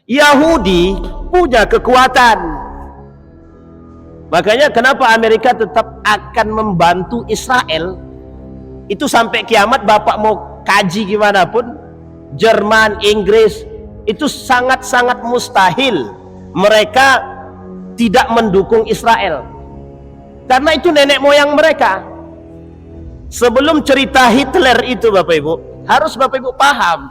Yahudi punya kekuatan. Makanya kenapa Amerika tetap akan membantu Israel itu sampai kiamat. Bapak mau kaji gimana pun, Jerman, Inggris, itu sangat-sangat mustahil mereka tidak mendukung Israel, karena itu nenek moyang mereka. Sebelum cerita Hitler itu, Bapak Ibu, harus Bapak Ibu paham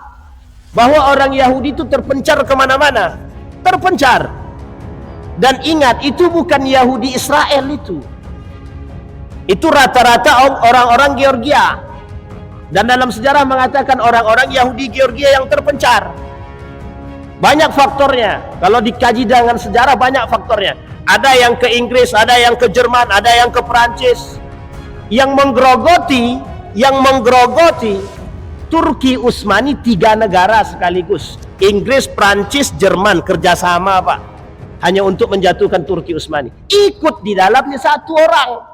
bahwa orang Yahudi itu terpencar kemana-mana, terpencar. Dan ingat, itu bukan Yahudi Israel, itu rata-rata orang-orang Georgia. Dan dalam sejarah mengatakan orang-orang Yahudi Georgia yang terpencar. Banyak faktornya, kalau dikaji dengan sejarah banyak faktornya. Ada yang ke Inggris, ada yang ke Jerman, ada yang ke Perancis. Yang menggerogoti Turki Utsmani 3 negara sekaligus. Inggris, Prancis, Jerman kerjasama, Pak, hanya untuk menjatuhkan Turki Utsmani. Ikut di dalamnya 1 orang.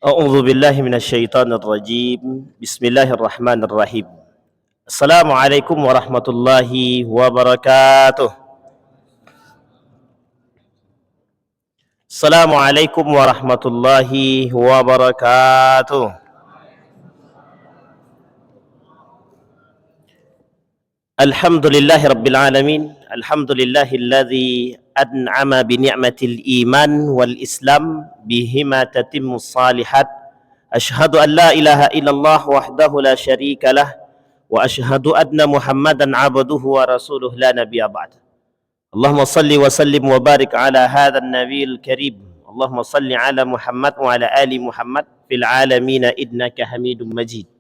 A'udzu billahi minasyaitonir rajim. Bismillahirrahmanirrahim. Assalamualaikum warahmatullahi wabarakatuh. Assalamualaikum warahmatullahi wabarakatuh. Alhamdulillahi rabbil alamin. Alhamdulillahilladzi an'ama bi ni'matil iman wal islam bihima tatimmus salihat. Asyhadu an la ilaha illallah wahdahu la syarika lah wa asyhadu anna Muhammadan abduhu wa rasuluh la nabiyya ba'd. Allahumma salli wa sallim wa barik ala hadzal nabiyil karim. Allahumma salli ala Muhammad wa ala ali Muhammad fil alamin innaka Hamidum Majid.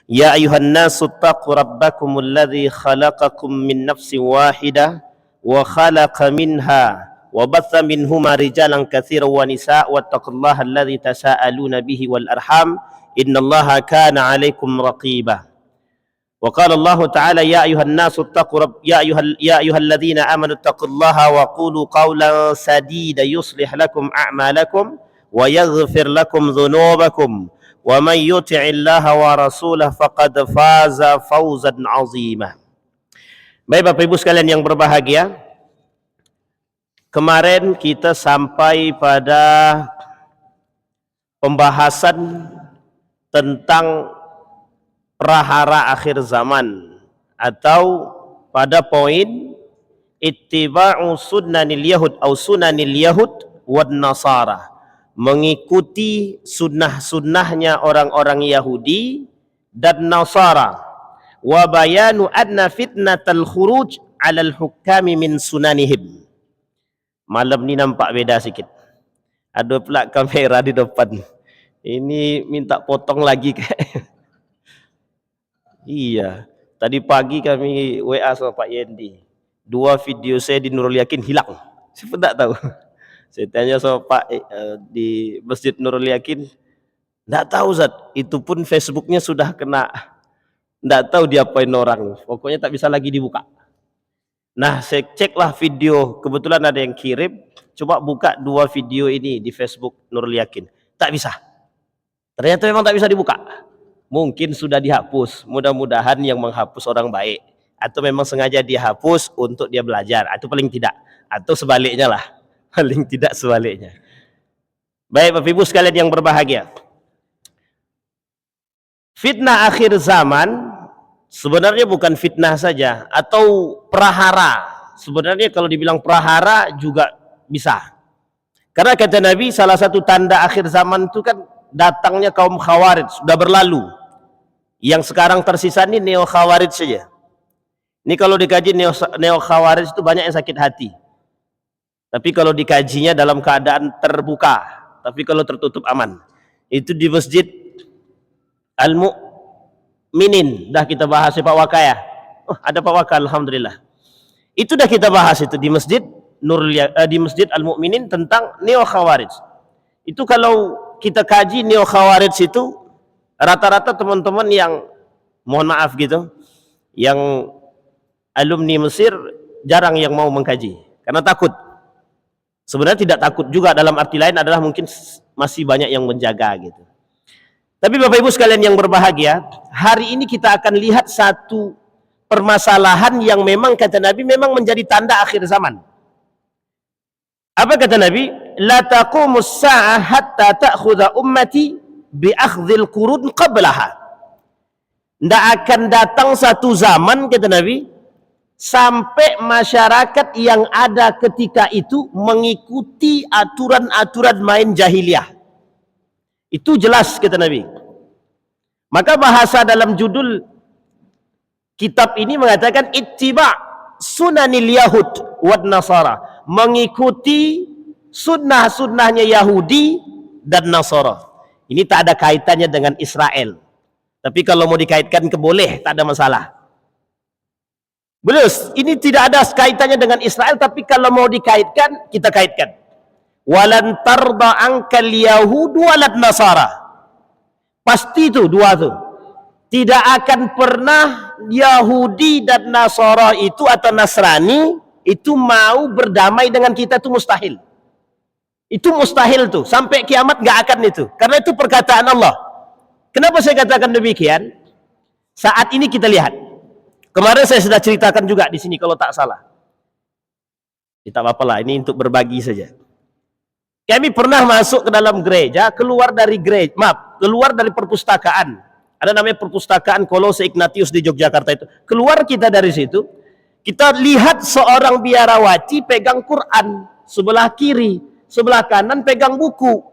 Ya ayuhan nasu taqu rabbakumul ladzi khalaqakum min nafsin wahidah wa khalaqa minha wa batha minhuma rijalan katsiran wa nisaa wattaqullaha alladzi tasaaluna bihi wal arham innallaha kana 'alaikum raqiba. Wa qala Allah ta'ala ya ayuhan nasu taqu ya ayyuhalladzina amanu taqullaha wa qulu qawlan sadida yuslih lakum a'malakum wa yaghfir lakum dhunubakum wa man yuti'illaha wa rasulahu faqad faza fawzan 'azima. Baik Bapak Ibu sekalian yang berbahagia, kemarin kita sampai pada pembahasan tentang prahara akhir zaman, atau pada poin ittiba'u sunnanil yahud atau sunanil yahud wan nasara, mengikuti sunnah-sunnahnya orang-orang Yahudi dan Nasara. Wa bayanu anna fitnatal khuruj 'alal hukami min sunanihim. Malam ni nampak beda sikit. Ada pula kamera di depan. Ini minta potong lagi kayak. Iya. Tadi pagi kami WA sama Pak Yendi. 2 video saya di Nurul Yakin hilang. Siapa tak tahu. Saya tanya sama Pak di Masjid Nurul Yakin, enggak tahu Zat, itu pun Facebooknya sudah kena, enggak tahu diapain orang, pokoknya tak bisa lagi dibuka. Nah, saya ceklah video, kebetulan ada yang kirim, coba buka 2 video ini di Facebook Nurul Yakin, tak bisa. Ternyata memang tak bisa dibuka. Mungkin sudah dihapus, mudah-mudahan yang menghapus orang baik, atau memang sengaja dihapus untuk dia belajar, atau paling tidak, atau sebaliknya lah. Paling tidak sebaliknya. Baik Bapak Ibu sekalian yang berbahagia, fitnah akhir zaman sebenarnya bukan fitnah saja atau prahara. Sebenarnya kalau dibilang prahara juga bisa, karena kata Nabi salah satu tanda akhir zaman itu kan datangnya kaum Khawarij, sudah berlalu. Yang sekarang tersisa ini neo Khawarij saja. Ini kalau dikaji neo Khawarij itu banyak yang sakit hati. Tapi kalau dikajinya dalam keadaan terbuka, tapi kalau tertutup aman. Itu di Masjid Al-Mu'minin. Dah kita bahas Pak Waka ya. Oh, ada Pak Waka, alhamdulillah. Itu dah kita bahas itu di Masjid di Masjid Al-Mu'minin tentang neo Khawarij. Itu kalau kita kaji neo Khawarij itu rata-rata teman-teman yang mohon maaf gitu, yang alumni Mesir jarang yang mau mengkaji karena takut. Sebenarnya tidak takut juga, dalam arti lain adalah mungkin masih banyak yang menjaga gitu. Tapi Bapak Ibu sekalian yang berbahagia, hari ini kita akan lihat satu permasalahan yang memang kata Nabi memang menjadi tanda akhir zaman. Apa kata Nabi? La taqumus sa'ah hatta ta'khudha ummati bi akhdhil qurun qablaha. Tidak akan datang satu zaman, kata Nabi, sampai masyarakat yang ada ketika itu mengikuti aturan-aturan main jahiliyah. Itu jelas, kata Nabi. Maka bahasa dalam judul kitab ini mengatakan ittiba' sunanil yahud wad nasara, mengikuti sunnah-sunnahnya Yahudi dan Nasara. Ini tak ada kaitannya dengan Israel. Tapi kalau mau dikaitkan boleh, tak ada masalah. Belum, ini tidak ada kaitannya dengan Israel, tapi kalau mau dikaitkan, kita kaitkan. Walan tarda ankal yahudu walad nasara. Pasti itu dua tuh. Tidak akan pernah Yahudi dan Nasara itu atau Nasrani itu mau berdamai dengan kita, itu mustahil. Itu mustahil tuh, sampai kiamat gak akan itu. Karena itu perkataan Allah. Kenapa saya katakan demikian? Saat ini kita lihat. Kemarin saya sudah ceritakan juga di sini kalau tak salah. Tak apa-apa lah, ini untuk berbagi saja. Kami pernah masuk ke dalam gereja, keluar dari perpustakaan. Ada namanya perpustakaan Kolose Ignatius di Yogyakarta itu. Keluar kita dari situ, kita lihat seorang biarawati pegang Quran sebelah kiri, sebelah kanan pegang buku.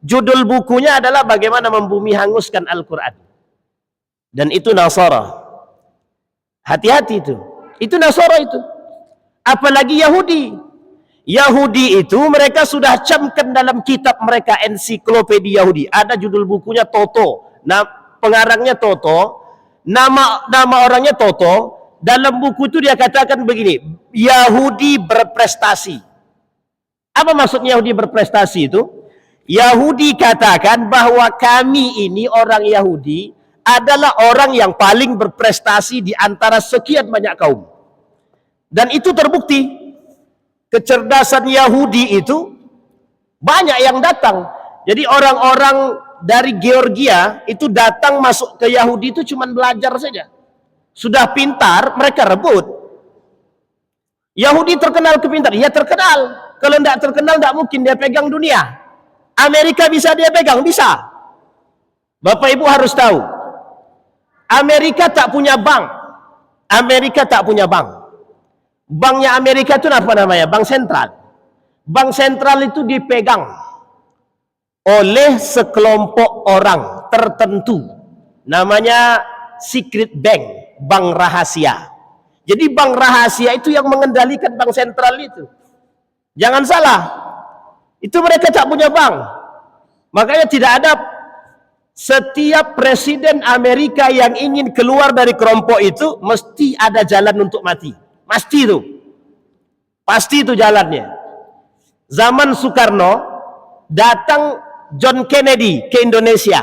Judul bukunya adalah bagaimana membumi hanguskan Al-Quran. Dan itu Nasara. Hati-hati itu. Itu Nasara itu. Apalagi Yahudi. Yahudi itu mereka sudah camkan dalam kitab mereka, ensiklopedia Yahudi. Ada judul bukunya Toto. Nah, pengarangnya Toto. Nama orangnya Toto. Dalam buku itu dia katakan begini. Yahudi berprestasi. Apa maksudnya Yahudi berprestasi itu? Yahudi katakan bahwa kami ini orang Yahudi adalah orang yang paling berprestasi di antara sekian banyak kaum. Dan itu terbukti. Kecerdasan Yahudi itu banyak yang datang. Jadi orang-orang dari Georgia itu datang masuk ke Yahudi itu cuma belajar saja. Sudah pintar, mereka rebut. Yahudi terkenal kepintar, ya terkenal. Kalau tidak terkenal, tidak mungkin dia pegang dunia. Amerika bisa dia pegang, bisa. Bapak Ibu harus tahu, Amerika tak punya bank. Amerika tak punya bank. Banknya Amerika itu apa namanya? Bank sentral. Bank sentral itu dipegang oleh sekelompok orang tertentu. Namanya secret bank, bank rahasia. Jadi bank rahasia itu yang mengendalikan bank sentral itu. Jangan salah. Itu mereka tak punya bank. Makanya tidak ada, setiap presiden Amerika yang ingin keluar dari kelompok itu mesti ada jalan untuk mati. Pasti itu. Pasti itu jalannya. Zaman Soekarno datang John Kennedy ke Indonesia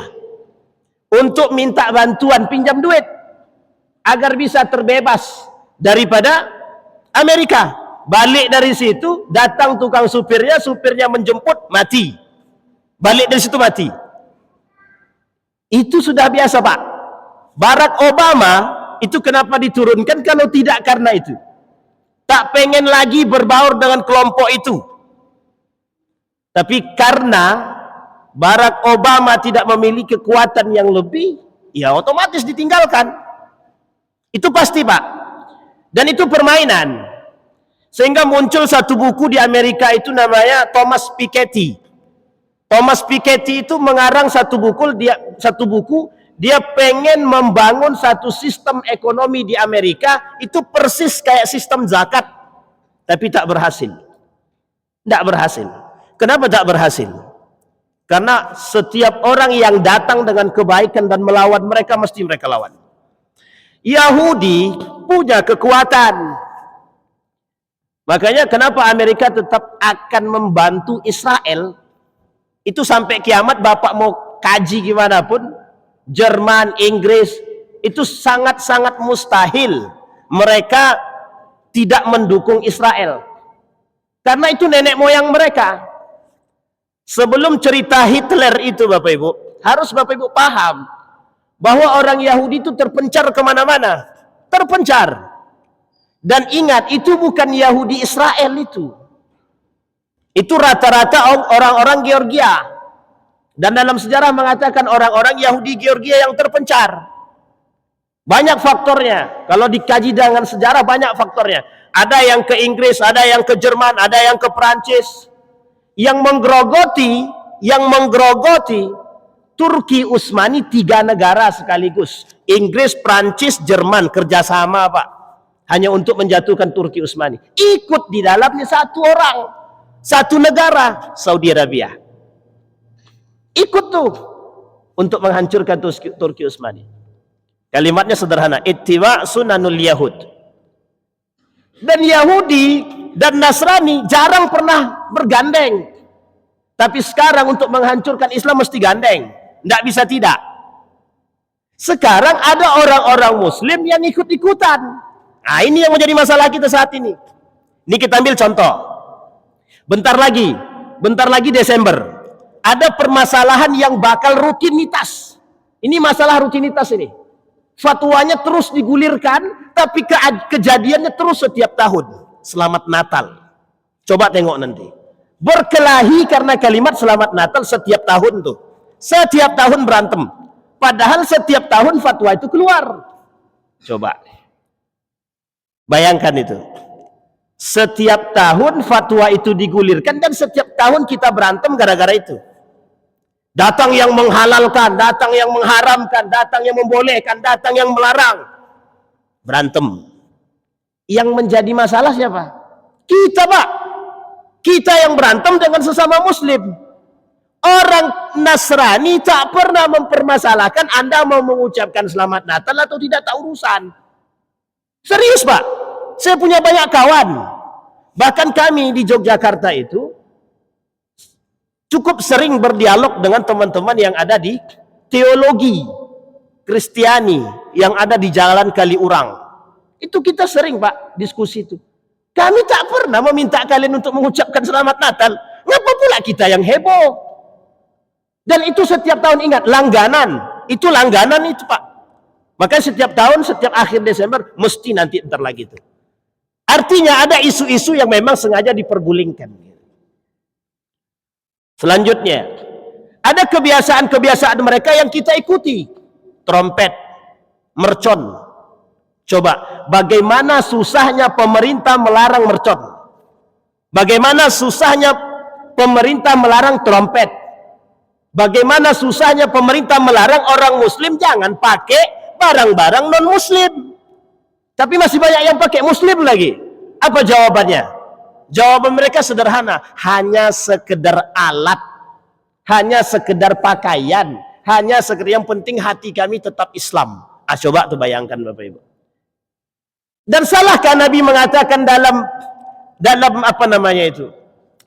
untuk minta bantuan pinjam duit agar bisa terbebas daripada Amerika. Balik dari situ, datang tukang supirnya menjemput, mati. Balik dari situ mati. Itu sudah biasa, Pak. Barack Obama itu kenapa diturunkan kalau tidak karena itu? Tak pengen lagi berbaur dengan kelompok itu. Tapi karena Barack Obama tidak memiliki kekuatan yang lebih, ya otomatis ditinggalkan. Itu pasti, Pak. Dan itu permainan. Sehingga muncul satu buku di Amerika itu namanya Thomas Piketty. Thomas Piketty itu mengarang satu buku, dia pengen membangun satu sistem ekonomi di Amerika, itu persis kayak sistem zakat, tapi tak berhasil. Tidak berhasil. Kenapa tak berhasil? Karena setiap orang yang datang dengan kebaikan dan melawan mereka, mesti mereka lawan. Yahudi punya kekuatan. Makanya kenapa Amerika tetap akan membantu Israel, itu sampai kiamat. Bapak mau kaji gimana pun, Jerman, Inggris, itu sangat-sangat mustahil mereka tidak mendukung Israel. Karena itu nenek moyang mereka. Sebelum cerita Hitler itu Bapak Ibu, harus Bapak Ibu paham bahwa orang Yahudi itu terpencar kemana-mana. Terpencar. Dan ingat, itu bukan Yahudi Israel itu. Itu rata-rata orang-orang Georgia. Dan dalam sejarah mengatakan orang-orang Yahudi Georgia yang terpencar. Banyak faktornya. Kalau dikaji dengan sejarah banyak faktornya. Ada yang ke Inggris, ada yang ke Jerman, ada yang ke Perancis. Yang menggerogoti Turki Utsmani 3 negara sekaligus. Inggris, Perancis, Jerman kerjasama Pak. Hanya untuk menjatuhkan Turki Utsmani. Ikut di dalamnya satu orang. Satu negara, Saudi Arabia. Ikut tuh untuk menghancurkan Turki Utsmani. Kalimatnya sederhana, ittiba sunanul Yahud. Dan Yahudi dan Nasrani jarang pernah bergandeng. Tapi sekarang untuk menghancurkan Islam mesti gandeng. Tidak bisa tidak. Sekarang ada orang-orang Muslim yang ikut-ikutan. Nah, ini yang menjadi masalah kita saat ini. Ini kita ambil contoh. Bentar lagi Desember. Ada permasalahan yang bakal rutinitas. Ini masalah rutinitas ini. Fatwanya terus digulirkan, tapi kejadiannya terus setiap tahun. Selamat Natal. Coba tengok nanti. Berkelahi karena kalimat selamat Natal setiap tahun tuh. Setiap tahun berantem. Padahal setiap tahun fatwa itu keluar. Coba. Bayangkan itu. Setiap tahun fatwa itu digulirkan dan setiap tahun kita berantem gara-gara itu. Datang yang menghalalkan, datang yang mengharamkan, datang yang membolehkan, datang yang melarang. Berantem. Yang menjadi masalah siapa? Kita Pak. Kita yang berantem dengan sesama Muslim. Orang Nasrani tak pernah mempermasalahkan Anda mau mengucapkan selamat Natal atau tidak, tak urusan. Serius Pak. Saya punya banyak kawan. Bahkan kami di Yogyakarta itu cukup sering berdialog dengan teman-teman yang ada di teologi Kristiani yang ada di Jalan Kaliurang. Itu kita sering Pak diskusi itu. Kami tak pernah meminta kalian untuk mengucapkan selamat Natal. Ngapa pula kita yang heboh? Dan itu setiap tahun, ingat, langganan. Itu langganan itu Pak. Maka setiap tahun, setiap akhir Desember mesti nanti ntar lagi itu. Artinya ada isu-isu yang memang sengaja dipergulingkan. Selanjutnya, ada kebiasaan-kebiasaan mereka yang kita ikuti. Trompet, mercon. Coba, bagaimana susahnya pemerintah melarang mercon? Bagaimana susahnya pemerintah melarang trompet? Bagaimana susahnya pemerintah melarang orang Muslim jangan pakai barang-barang non-Muslim? Tapi masih banyak yang pakai Muslim lagi. Apa jawabannya? Jawaban mereka sederhana, hanya sekedar alat, hanya sekedar pakaian, hanya sekedar, yang penting hati kami tetap Islam. Coba tuh bayangkan Bapak Ibu. Dan salahkah Nabi mengatakan dalam apa namanya itu?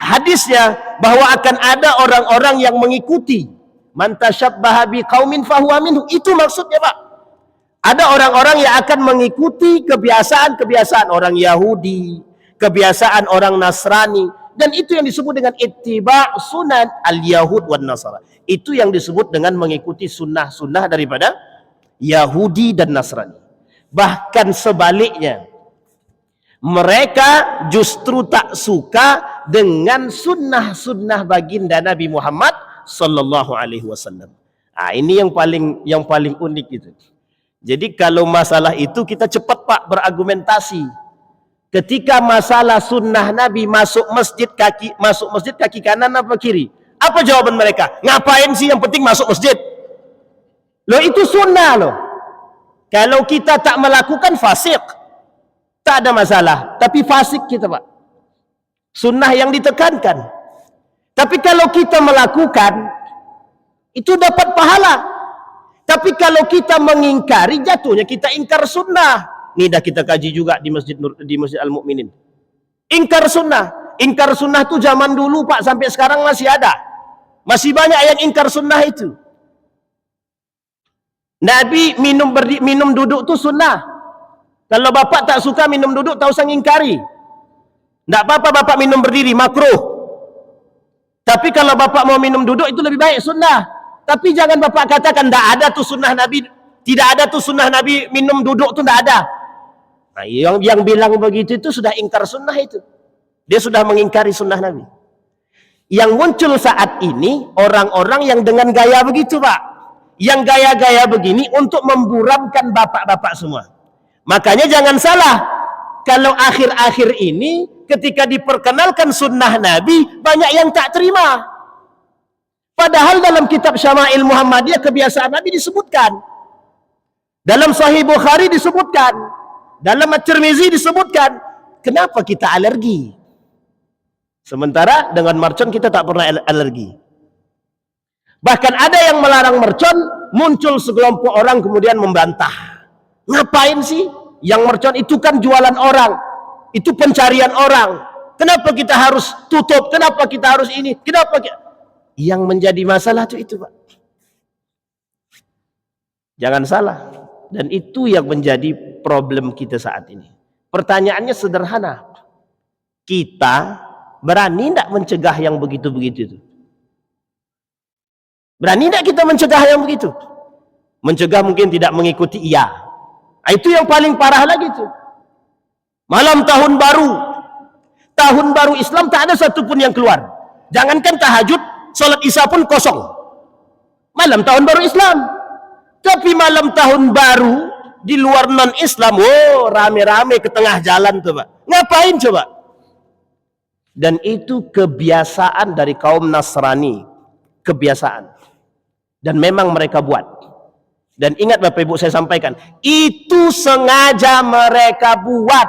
Hadisnya bahwa akan ada orang-orang yang mengikuti man tasyabbaha biqaumin fahuwa minhu. Itu maksudnya Pak. Ada orang-orang yang akan mengikuti kebiasaan-kebiasaan orang Yahudi, kebiasaan orang Nasrani, dan itu yang disebut dengan ittiba sunan al-Yahud wan Nasara. Itu yang disebut dengan mengikuti sunnah-sunnah daripada Yahudi dan Nasrani. Bahkan sebaliknya, mereka justru tak suka dengan sunnah-sunnah baginda Nabi Muhammad sallallahu alaihi wasallam. Nah, ini yang paling unik itu. Jadi kalau masalah itu kita cepat Pak berargumentasi. Ketika masalah sunnah Nabi masuk masjid kaki kanan apa kiri? Apa jawaban mereka? Ngapain sih, yang penting masuk masjid. Loh itu sunnah loh. Kalau kita tak melakukan fasik, tak ada masalah. Tapi fasik kita Pak. Sunnah yang ditekankan. Tapi kalau kita melakukan, itu dapat pahala. Tapi kalau kita mengingkari, jatuhnya kita ingkar sunnah. Ini dah kita kaji juga di Masjid Al-Mu'minin. Ingkar sunnah. Ingkar sunnah itu zaman dulu Pak, sampai sekarang masih ada. Masih banyak yang ingkar sunnah itu. Nabi minum duduk itu sunnah. Kalau bapak tak suka minum duduk, tak usah ngingkari. Tak apa-apa bapak minum berdiri, makruh. Tapi kalau bapak mau minum duduk, itu lebih baik, sunnah. Tapi jangan bapak katakan, tak ada tuh sunnah Nabi, tidak ada tuh sunnah Nabi minum duduk tuh, tak ada. Nah, yang bilang begitu itu sudah ingkar sunnah itu. Dia sudah mengingkari sunnah Nabi. Yang muncul saat ini orang-orang yang dengan gaya begitu, Pak. Yang gaya-gaya begini untuk memburamkan bapak-bapak semua. Makanya jangan salah. Kalau akhir-akhir ini ketika diperkenalkan sunnah Nabi, banyak yang tak terima. Padahal dalam kitab Syama'il Muhammadiyah kebiasaan Nabi disebutkan. Dalam Sahih Bukhari disebutkan. Dalam At-Tirmizi disebutkan. Kenapa kita alergi? Sementara dengan mercon kita tak pernah alergi. Bahkan ada yang melarang mercon, muncul sekelompok orang kemudian membantah. Ngapain sih? Yang mercon itu kan jualan orang. Itu pencarian orang. Kenapa kita harus tutup? Kenapa kita harus ini? Kenapa yang menjadi masalah itu, Pak. Jangan salah. Dan itu yang menjadi problem kita saat ini. Pertanyaannya sederhana. Kita berani tidak mencegah yang begitu-begitu itu? Berani tidak kita mencegah yang begitu? Mencegah mungkin tidak mengikuti, iya. Nah, itu yang paling parah lagi itu. Malam tahun baru Islam tak ada satupun yang keluar. Jangankan tahajud, sholat isya pun kosong. Malam tahun baru Islam. Tapi malam tahun baru di luar non Islam, oh rame-rame ke tengah jalan tuh, Pak. Ngapain coba? Dan itu kebiasaan dari kaum Nasrani, kebiasaan. Dan memang mereka buat. Dan ingat Bapak Ibu, saya sampaikan, itu sengaja mereka buat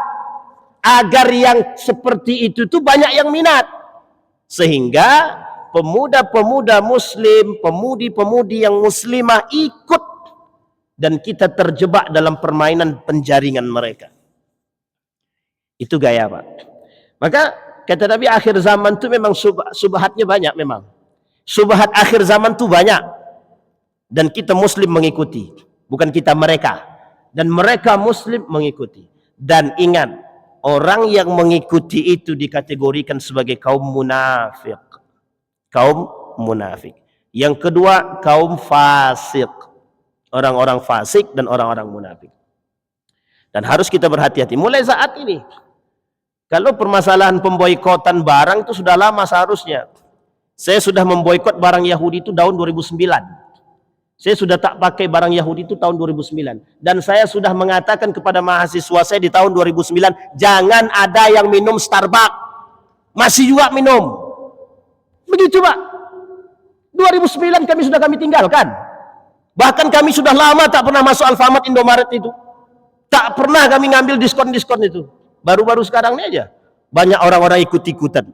agar yang seperti itu tuh banyak yang minat, sehingga pemuda-pemuda muslim, pemudi-pemudi yang muslimah ikut, dan kita terjebak dalam permainan penjaringan mereka. Itu gaya, Pak. Maka kata Nabi, akhir zaman itu memang subhatnya banyak. Memang subhat akhir zaman itu banyak, dan kita muslim mengikuti, bukan kita mereka, dan mereka muslim mengikuti. Dan ingat, orang yang mengikuti itu dikategorikan sebagai kaum munafik. Kaum munafik. Yang kedua, kaum fasik. Orang-orang fasik dan orang-orang munafik. Dan harus kita berhati-hati mulai saat ini. Kalau permasalahan pemboikotan barang itu sudah lama seharusnya. Saya sudah memboikot barang Yahudi itu tahun 2009. Saya sudah tak pakai barang Yahudi itu tahun 2009. Dan saya sudah mengatakan kepada mahasiswa saya di tahun 2009, jangan ada yang minum Starbucks. Masih juga minum. Begitu, Pak. 2009 kami tinggalkan. Bahkan kami sudah lama tak pernah masuk Alfamart, Indomaret itu. Tak pernah kami ngambil diskon-diskon itu. Baru-baru sekarang ini aja banyak orang-orang ikut-ikutan.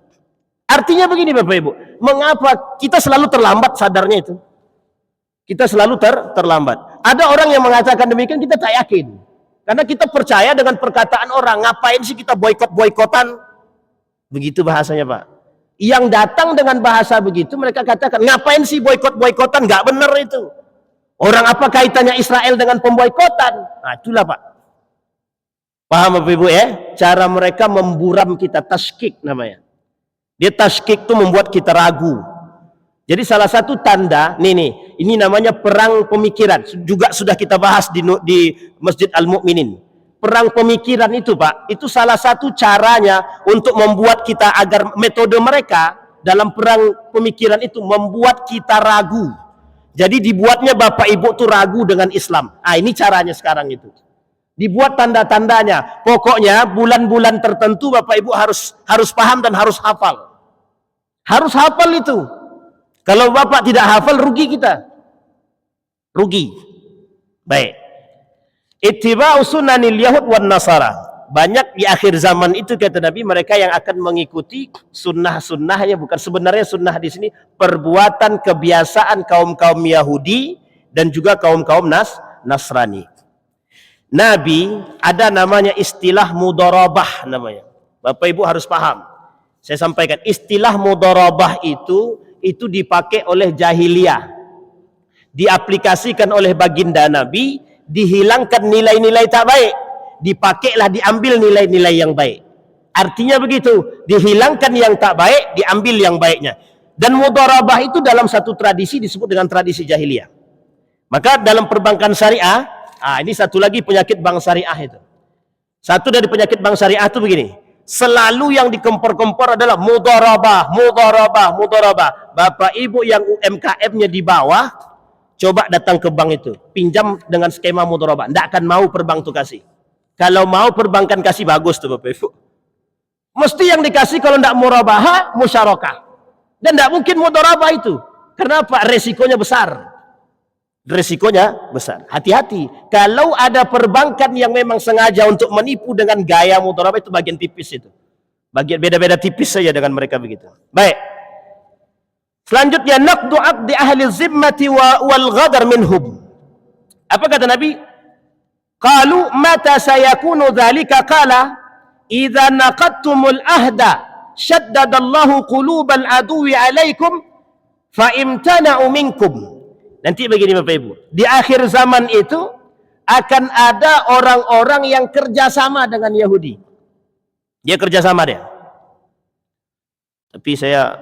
Artinya begini Bapak Ibu, mengapa kita selalu terlambat sadarnya itu? Kita selalu terlambat. Ada orang yang mengatakan demikian, kita tak yakin. Karena kita percaya dengan perkataan orang. Ngapain sih kita boikot-boikotan? Begitu bahasanya, Pak. Yang datang dengan bahasa begitu, mereka katakan, ngapain sih boikot-boikotan? Nggak benar itu. Orang apa kaitannya Israel dengan pemboikotan? Nah, itulah, Pak. Paham Bapak Ibu ya? Cara mereka memburam kita, taskik namanya. Dia taskik itu membuat kita ragu. Jadi salah satu tanda, ini namanya perang pemikiran. Juga sudah kita bahas di Masjid Al-Mu'minin. Perang pemikiran itu, Pak, itu salah satu caranya untuk membuat kita, agar metode mereka dalam perang pemikiran itu membuat kita ragu. Jadi dibuatnya Bapak Ibu tuh ragu dengan Islam. Ah, ini caranya sekarang itu. Dibuat tanda-tandanya. Pokoknya bulan-bulan tertentu Bapak Ibu harus paham dan harus hafal. Harus hafal itu. Kalau Bapak tidak hafal, rugi kita. Rugi. Baik. Ittiba'u sunanil yahud wan nasara. Banyak di akhir zaman itu kata Nabi, mereka yang akan mengikuti sunnah-sunnahnya, bukan sebenarnya sunnah di sini, perbuatan kebiasaan kaum-kaum Yahudi dan juga kaum-kaum Nasrani. Nabi ada namanya istilah mudharabah namanya. Bapak Ibu harus paham. Saya sampaikan istilah mudharabah itu dipakai oleh jahiliyah. Diaplikasikan oleh baginda Nabi, dihilangkan nilai-nilai tak baik. dipakailah, diambil nilai-nilai yang baik. Artinya begitu, dihilangkan yang tak baik, diambil yang baiknya. Dan mudharabah itu dalam satu tradisi disebut dengan tradisi jahiliyah. Maka dalam perbankan syariah, ini satu lagi penyakit bank syariah itu. Satu dari penyakit bank syariah itu begini, selalu yang dikempor-kempor adalah mudharabah, mudharabah, mudharabah. Bapak ibu yang UMKM-nya di bawah, coba datang ke bank itu, pinjam dengan skema mudharabah. Tidak akan mau perbank itu kasih. Kalau mau perbankan kasih, bagus tuh Bapak Ibu. Mesti yang dikasih kalau tidak murabahah, musyarakah. Dan tidak mungkin mudharabah itu. Kenapa? Resikonya besar. Resikonya besar. Hati-hati. Kalau ada perbankan yang memang sengaja untuk menipu dengan gaya mudharabah, itu bagian tipis itu. Bagian beda-beda tipis saja dengan mereka begitu. Baik. Selanjutnya, naqdu aqdi ahli zimmati wal ghadar minhum. Apa kata Nabi? Qalu mata sayakunu dzalika? Qala idza naqadtumul ahda syaddadallahu qulubal aduwi alaikum fa imtana'u minkum. Nanti begini Bapak Ibu, di akhir zaman itu akan ada orang-orang yang kerjasama dengan Yahudi. Dia kerjasama dia. Tapi saya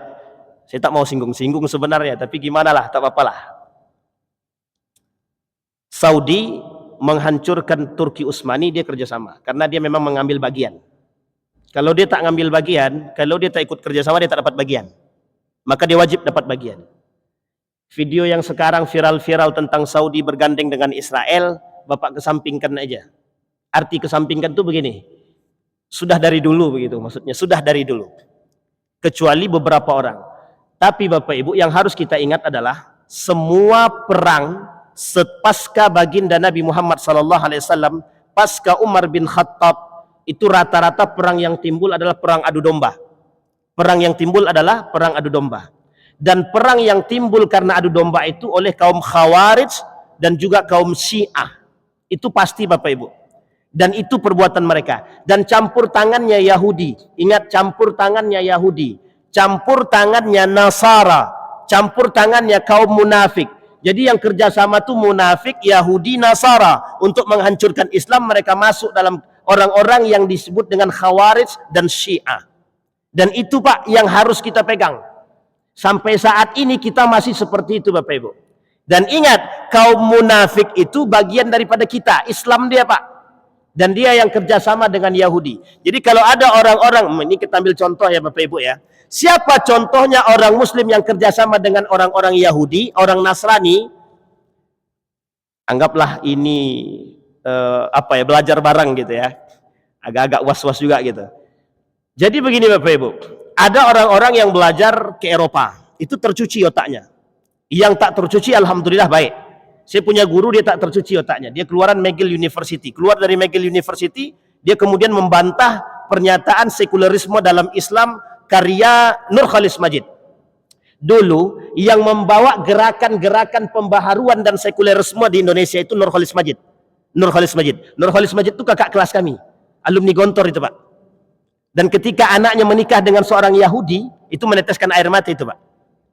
tak mau singgung-singgung sebenarnya, tapi gimana lah, tak apa-apalah. Saudi menghancurkan Turki Utsmani, dia kerjasama karena dia memang mengambil bagian. Kalau dia tak ngambil bagian, kalau dia tak ikut kerjasama, dia tak dapat bagian. Maka dia wajib dapat bagian. Video yang sekarang viral-viral tentang Saudi bergandeng dengan Israel, Bapak kesampingkan aja. Arti kesampingkan itu begini, sudah dari dulu begitu, maksudnya sudah dari dulu. Kecuali beberapa orang. Tapi Bapak Ibu, yang harus kita ingat adalah semua perang pasca baginda Nabi Muhammad SAW, pasca Umar bin Khattab, itu rata-rata perang yang timbul adalah perang adu domba. Perang yang timbul adalah perang adu domba. Dan perang yang timbul karena adu domba itu oleh kaum Khawarij dan juga kaum Syiah. Itu pasti Bapak Ibu. Dan itu perbuatan mereka. Dan campur tangannya Yahudi. Ingat, campur tangannya Yahudi. Campur tangannya Nasara. Campur tangannya kaum munafik. Jadi yang kerjasama itu munafik, Yahudi, Nasara. Untuk menghancurkan Islam, mereka masuk dalam orang-orang yang disebut dengan Khawarij dan Syiah. Dan itu Pak yang harus kita pegang. Sampai saat ini kita masih seperti itu Bapak Ibu. Dan ingat, kaum munafik itu bagian daripada kita. Islam dia Pak. Dan dia yang kerjasama dengan Yahudi. Jadi kalau ada orang-orang, ini kita ambil contoh ya Bapak Ibu ya. Siapa contohnya orang Muslim yang kerjasama dengan orang-orang Yahudi, orang Nasrani? Anggaplah ini belajar bareng gitu ya, agak-agak was-was juga gitu. Jadi begini Bapak Ibu, ada orang-orang yang belajar ke Eropa, itu tercuci otaknya. Yang tak tercuci alhamdulillah baik. Saya punya guru, dia tak tercuci otaknya, dia keluaran McGill University. Keluar dari McGill University, dia kemudian membantah pernyataan sekularisme dalam Islam karya Nur Khalis Majid. Dulu yang membawa gerakan-gerakan pembaharuan dan sekularisme di Indonesia itu Nur Khalis Majid. Nur Khalis Majid. Nur Khalis Majid itu kakak kelas kami, alumni Gontor itu Pak. Dan ketika anaknya menikah dengan seorang Yahudi, itu meneteskan air mata itu Pak.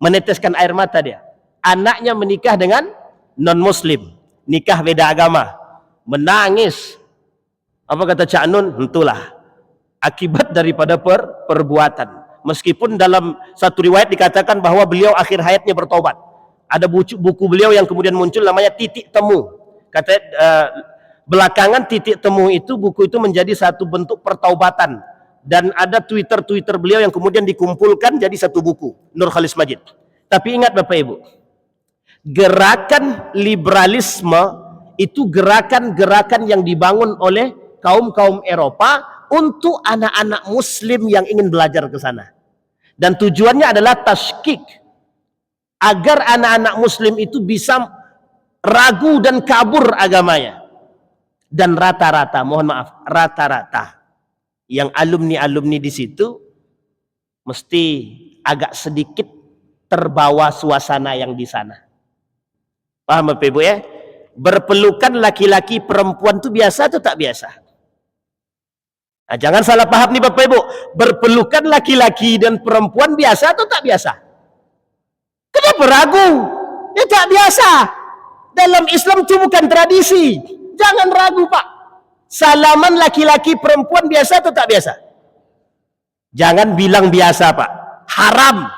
Meneteskan air mata dia. Anaknya menikah dengan non-Muslim, nikah beda agama, menangis. Apa kata Cak Nun? Tentulah akibat daripada perbuatan. Meskipun dalam satu riwayat dikatakan bahwa beliau akhir hayatnya bertobat. Ada buku beliau yang kemudian muncul namanya Titik Temu. Kata belakangan Titik Temu itu, buku itu menjadi satu bentuk pertaubatan. Dan ada Twitter beliau yang kemudian dikumpulkan jadi satu buku, Nur Khalis Majid. Tapi ingat Bapak Ibu, gerakan liberalisme itu gerakan-gerakan yang dibangun oleh kaum-kaum Eropa untuk anak-anak Muslim yang ingin belajar ke sana. Dan tujuannya adalah tashkik, agar anak-anak Muslim itu bisa ragu dan kabur agamanya. Dan rata-rata, mohon maaf, rata-rata yang alumni-alumni di situ mesti agak sedikit terbawa suasana yang di sana. Paham Bapak Ibu ya? Berpelukan laki-laki perempuan itu biasa atau tak biasa? Nah, jangan salah paham nih Bapak Ibu. Berpelukan laki-laki dan perempuan biasa atau tak biasa? Kenapa ragu? Ya tak biasa. Dalam Islam itu bukan tradisi. Jangan ragu Pak. Salaman laki-laki perempuan biasa atau tak biasa? Jangan bilang biasa, Pak. Haram.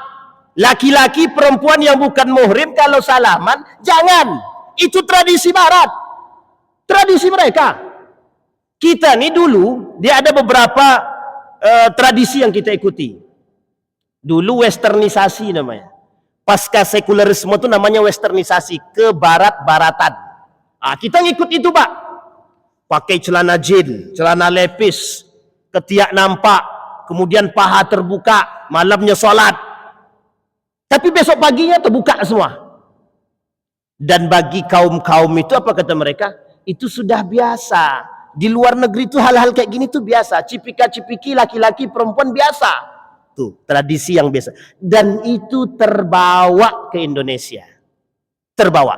Laki-laki perempuan yang bukan muhrim kalau salaman, jangan. Itu tradisi barat. Tradisi mereka. Kita nih dulu, dia ada beberapa tradisi yang kita ikuti. Dulu westernisasi namanya. Pasca sekularisme itu namanya westernisasi. Ke barat-baratan. Kita ngikut itu, Pak. Pakai celana jin, celana lepis, ketiak nampak, kemudian paha terbuka, malamnya sholat. Tapi besok paginya terbuka semua. Dan bagi kaum-kaum itu, apa kata mereka? Itu sudah biasa. Di luar negeri itu hal-hal kayak gini tuh biasa. Cipika-cipiki laki-laki perempuan biasa. Tuh, tradisi yang biasa. Dan itu terbawa ke Indonesia. Terbawa.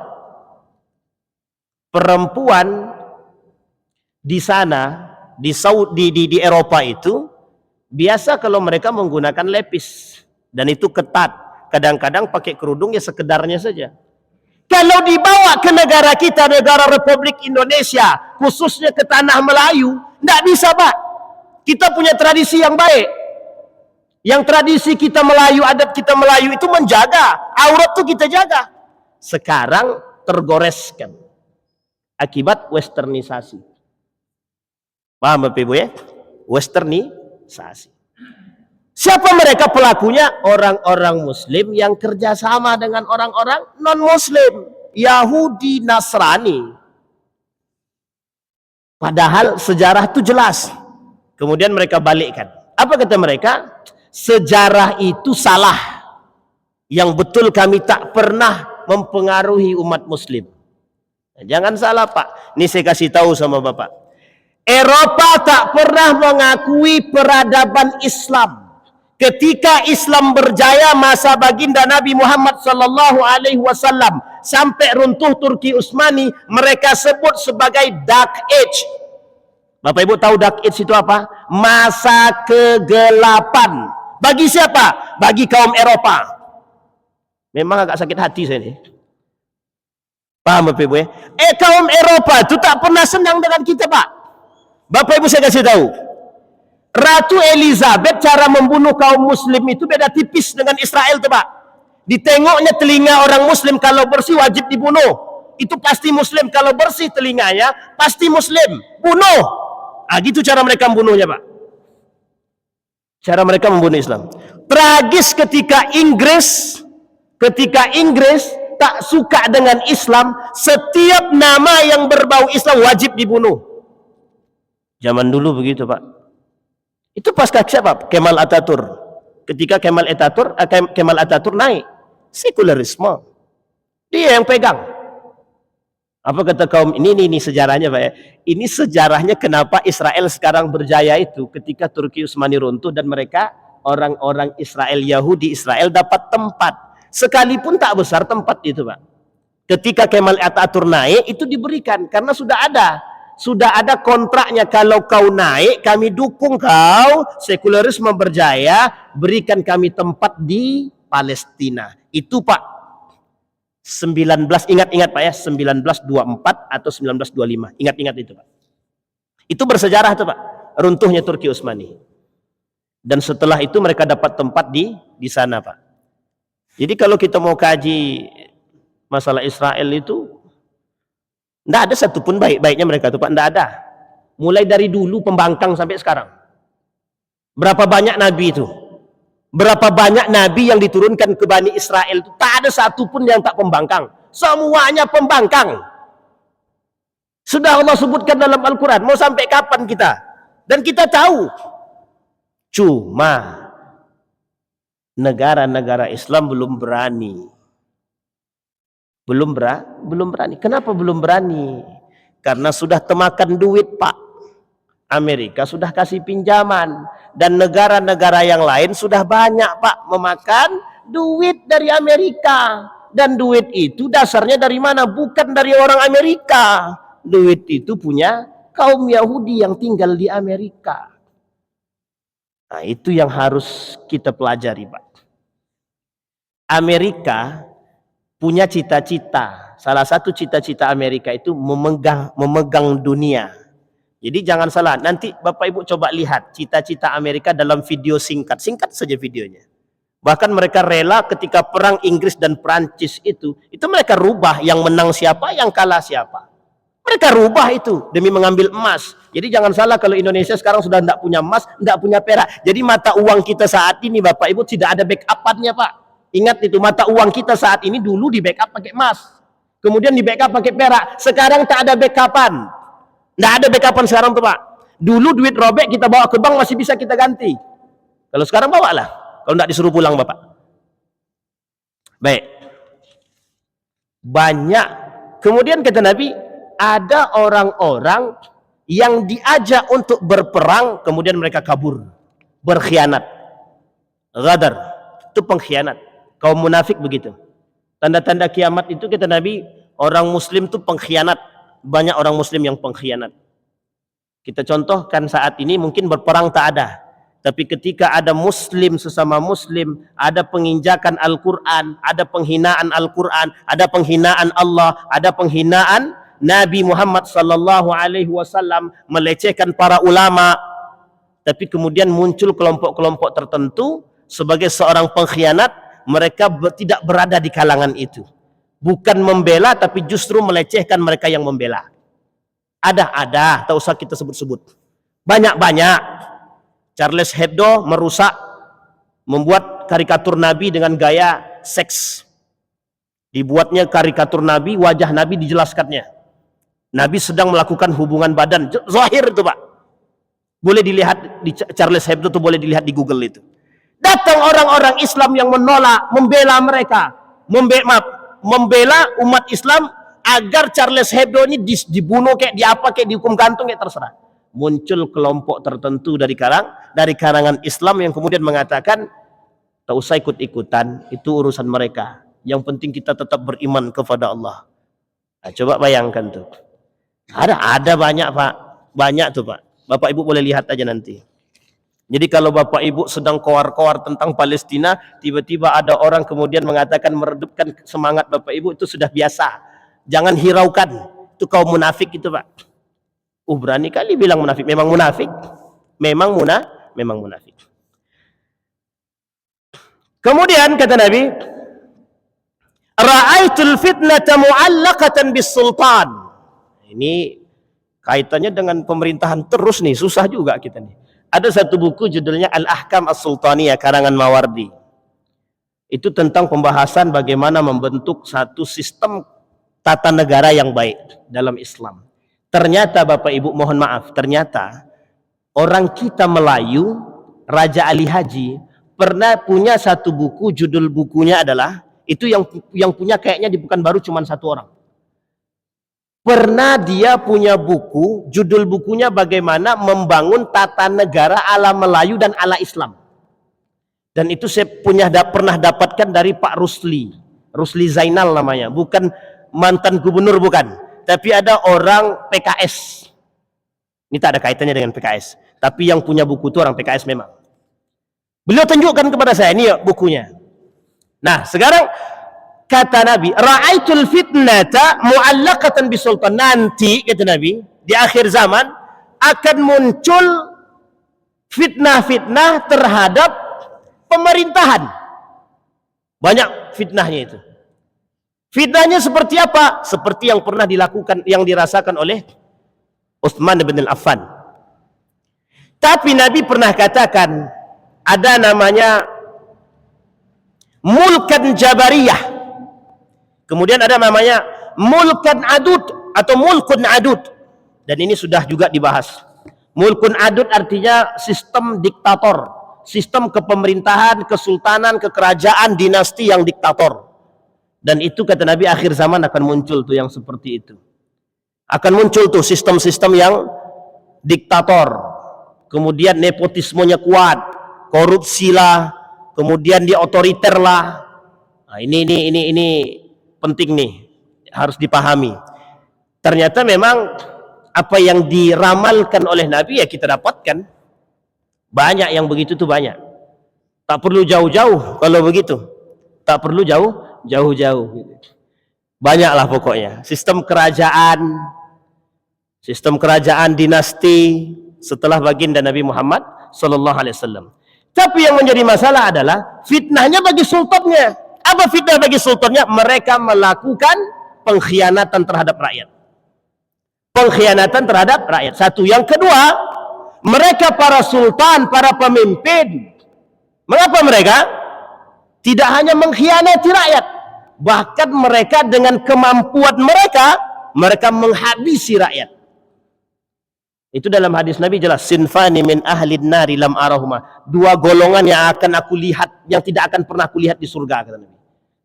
Perempuan di sana, di Eropa itu, biasa kalau mereka menggunakan lepis. Dan itu ketat. Kadang-kadang pakai kerudung ya sekedarnya saja. Kalau dibawa ke negara kita, negara Republik Indonesia, khususnya ke tanah Melayu, tidak bisa, Pak. Kita punya tradisi yang baik. Yang tradisi kita Melayu, adat kita Melayu itu menjaga. Aurat itu kita jaga. Sekarang tergoreskan. Akibat westernisasi. Paham Bapak Ibu ya? Westernisasi. Siapa mereka pelakunya? Orang-orang Muslim yang kerjasama dengan orang-orang non-Muslim. Yahudi, Nasrani. Padahal sejarah itu jelas. Kemudian mereka balikkan. Apa kata mereka? Sejarah itu salah. Yang betul kami tak pernah mempengaruhi umat Muslim. Jangan salah, Pak. Ini saya kasih tahu sama Bapak. Eropa tak pernah mengakui peradaban Islam. Ketika Islam berjaya masa baginda Nabi Muhammad sallallahu alaihi wasallam sampai runtuh Turki Utsmani, mereka sebut sebagai Dark Age. Bapak Ibu tahu Dark Age itu apa? Masa kegelapan. Bagi siapa? Bagi kaum Eropa. Memang agak sakit hati saya ini. Paham Bapak Ibu ya? Kaum Eropa itu tak pernah senang dengan kita, Pak. Bapak Ibu saya kasih tahu. Ratu Elizabeth cara membunuh kaum muslim itu beda tipis dengan Israel tuh, Pak. Ditengoknya telinga orang muslim kalau bersih wajib dibunuh. Itu pasti muslim. Kalau bersih telinganya pasti muslim. Bunuh. Gitu cara mereka membunuhnya, Pak. Cara mereka membunuh Islam. Tragis ketika Inggris tak suka dengan Islam, setiap nama yang berbau Islam wajib dibunuh. Zaman dulu begitu, Pak. Itu pasca siapa? Kemal Atatürk. Ketika Kemal Atatürk naik, sekularisme. Dia yang pegang. Apa kata kaum ini sejarahnya, Pak ya? Ini sejarahnya kenapa Israel sekarang berjaya itu ketika Turki Utsmani runtuh dan mereka orang-orang Israel, Yahudi Israel dapat tempat. Sekalipun tak besar tempat itu, Pak. Ketika Kemal Atatürk naik itu diberikan karena sudah ada kontraknya. Kalau kau naik, kami dukung kau, sekularisme berjaya, berikan kami tempat di Palestina. Itu, Pak, ingat Pak ya, 1924 atau 1925. Ingat itu, Pak. Itu bersejarah tuh, Pak, runtuhnya Turki Utsmani. Dan setelah itu mereka dapat tempat di sana, Pak. Jadi kalau kita mau kaji masalah Israel itu, tidak ada satupun baik-baiknya mereka tuh, Pak. Tidak ada. Mulai dari dulu pembangkang sampai sekarang. Berapa banyak nabi itu? Berapa banyak nabi yang diturunkan ke Bani Israel itu? Tak ada satupun yang tak pembangkang. Semuanya pembangkang. Sudah Allah sebutkan dalam Al-Quran. Mau sampai kapan kita? Dan kita tahu. Cuma negara-negara Islam belum berani. Belum berani. Kenapa belum berani? Karena sudah temakan duit, Pak. Amerika sudah kasih pinjaman. Dan negara-negara yang lain sudah banyak, Pak, memakan duit dari Amerika. Dan duit itu dasarnya dari mana? Bukan dari orang Amerika. Duit itu punya kaum Yahudi yang tinggal di Amerika. Nah, itu yang harus kita pelajari, Pak. Amerika punya cita-cita. Salah satu cita-cita Amerika itu memegang dunia. Jadi jangan salah, nanti Bapak Ibu coba lihat cita-cita Amerika dalam video singkat saja videonya. Bahkan mereka rela ketika perang Inggris dan Prancis itu mereka rubah yang menang siapa, yang kalah siapa. Mereka rubah itu demi mengambil emas. Jadi jangan salah kalau Indonesia sekarang sudah tidak punya emas, tidak punya perak. Jadi mata uang kita saat ini Bapak Ibu tidak ada backup-nya Pak. Ingat itu, mata uang kita saat ini dulu di backup pakai emas. Kemudian di backup pakai perak. Sekarang tak ada backupan. Nggak ada backupan sekarang tuh Pak. Dulu duit robek kita bawa ke bank masih bisa kita ganti. Kalau sekarang bawa lah. Kalau nggak disuruh pulang Bapak. Baik. Banyak. Kemudian kata Nabi, ada orang-orang yang diajak untuk berperang, kemudian mereka kabur. Berkhianat. Ghadar. Itu pengkhianat. Kaum munafik begitu. Tanda-tanda kiamat itu kata Nabi, orang muslim itu pengkhianat. Banyak orang muslim yang pengkhianat. Kita contohkan saat ini mungkin berperang tak ada, tapi ketika ada muslim sesama muslim, ada penginjakan Al-Quran, ada penghinaan Al-Quran, ada penghinaan Allah, ada penghinaan Nabi Muhammad sallallahu alaihi wasallam, melecehkan para ulama, tapi kemudian muncul kelompok-kelompok tertentu sebagai seorang pengkhianat, mereka tidak berada di kalangan itu. Bukan membela, tapi justru melecehkan mereka yang membela. Ada, tak usah kita sebut-sebut. Banyak-banyak. Charles Hebdo merusak, membuat karikatur Nabi dengan gaya seks. Dibuatnya karikatur Nabi, wajah Nabi dijelaskannya. Nabi sedang melakukan hubungan badan. Zahir itu Pak. Boleh dilihat di Charles Hebdo itu, boleh dilihat di Google itu. Datang orang-orang Islam yang menolak, membela mereka. Membela umat Islam agar Charles Hebdo ini dibunuh kayak diapa kayak dihukum gantung kayak terserah. Muncul kelompok tertentu dari kalangan Islam yang kemudian mengatakan tak usah ikut-ikutan, itu urusan mereka. Yang penting kita tetap beriman kepada Allah. Nah, coba bayangkan tuh. Ada banyak Pak, banyak tuh Pak. Bapak Ibu boleh lihat aja nanti. Jadi kalau Bapak Ibu sedang koar-koar tentang Palestina, tiba-tiba ada orang kemudian mengatakan meredupkan semangat Bapak Ibu, itu sudah biasa. Jangan hiraukan. Itu kaum munafik itu Pak. Berani kali bilang munafik. Memang munafik. Memang munafik. Kemudian kata Nabi, Ra'aitul fitnata mu'allaqatan bis sultan. Ini kaitannya dengan pemerintahan terus nih, susah juga kita nih. Ada satu buku judulnya Al-Ahkam As-Sultaniyah karangan Mawardi. Itu tentang pembahasan bagaimana membentuk satu sistem tata negara yang baik dalam Islam. Ternyata Bapak Ibu mohon maaf, ternyata orang kita Melayu, Raja Ali Haji pernah punya satu buku, judul bukunya adalah, itu yang punya kayaknya di Pekanbaru cuma satu orang. Pernah dia punya buku, judul bukunya bagaimana membangun tata negara ala Melayu dan ala Islam. Dan itu saya pernah dapatkan dari Pak Rusli Zainal namanya, bukan mantan gubernur bukan, tapi ada orang PKS. Ini tak ada kaitannya dengan PKS, tapi yang punya buku itu orang PKS memang. Beliau tunjukkan kepada saya, ini ya bukunya. Nah sekarang kata Nabi, ra'aitul fitnata mu'allaqatan bisultan. Nanti kata Nabi, di akhir zaman akan muncul fitnah-fitnah terhadap pemerintahan. Banyak fitnahnya itu. Fitnahnya seperti apa? Seperti yang pernah dilakukan, yang dirasakan oleh Utsman bin Affan. Tapi Nabi pernah katakan ada namanya mulkan jabariyah. Kemudian ada namanya mulkan adud atau mulkun adud. Dan ini sudah juga dibahas. Mulkun adud artinya sistem diktator. Sistem kepemerintahan, kesultanan, kekerajaan, dinasti yang diktator. Dan itu kata Nabi akhir zaman akan muncul tuh yang seperti itu. Akan muncul tuh sistem-sistem yang diktator. Kemudian nepotismenya kuat. Korupsi lah. Kemudian dia otoriter lah. Nah, ini penting nih, harus dipahami. Ternyata memang apa yang diramalkan oleh Nabi ya kita dapatkan. Banyak yang begitu tuh banyak. Tak perlu jauh-jauh kalau begitu. Tak perlu jauh-jauh. Banyaklah pokoknya. Sistem kerajaan, Sistem kerajaan dinasti setelah baginda Nabi Muhammad sallallahu alaihi wasallam. Tapi yang menjadi masalah adalah fitnahnya bagi sultannya. Apa fitnah bagi sultannya? Mereka melakukan pengkhianatan terhadap rakyat. Pengkhianatan terhadap rakyat. Satu. Yang kedua, mereka para sultan, para pemimpin. Mengapa mereka? Tidak hanya mengkhianati rakyat. Bahkan mereka dengan kemampuan mereka menghabisi rakyat. Itu dalam hadis Nabi jelas, sinfani min ahlin nari lam arahuma. Dua golongan yang akan aku lihat, yang tidak akan pernah aku lihat di surga, kata Nabi.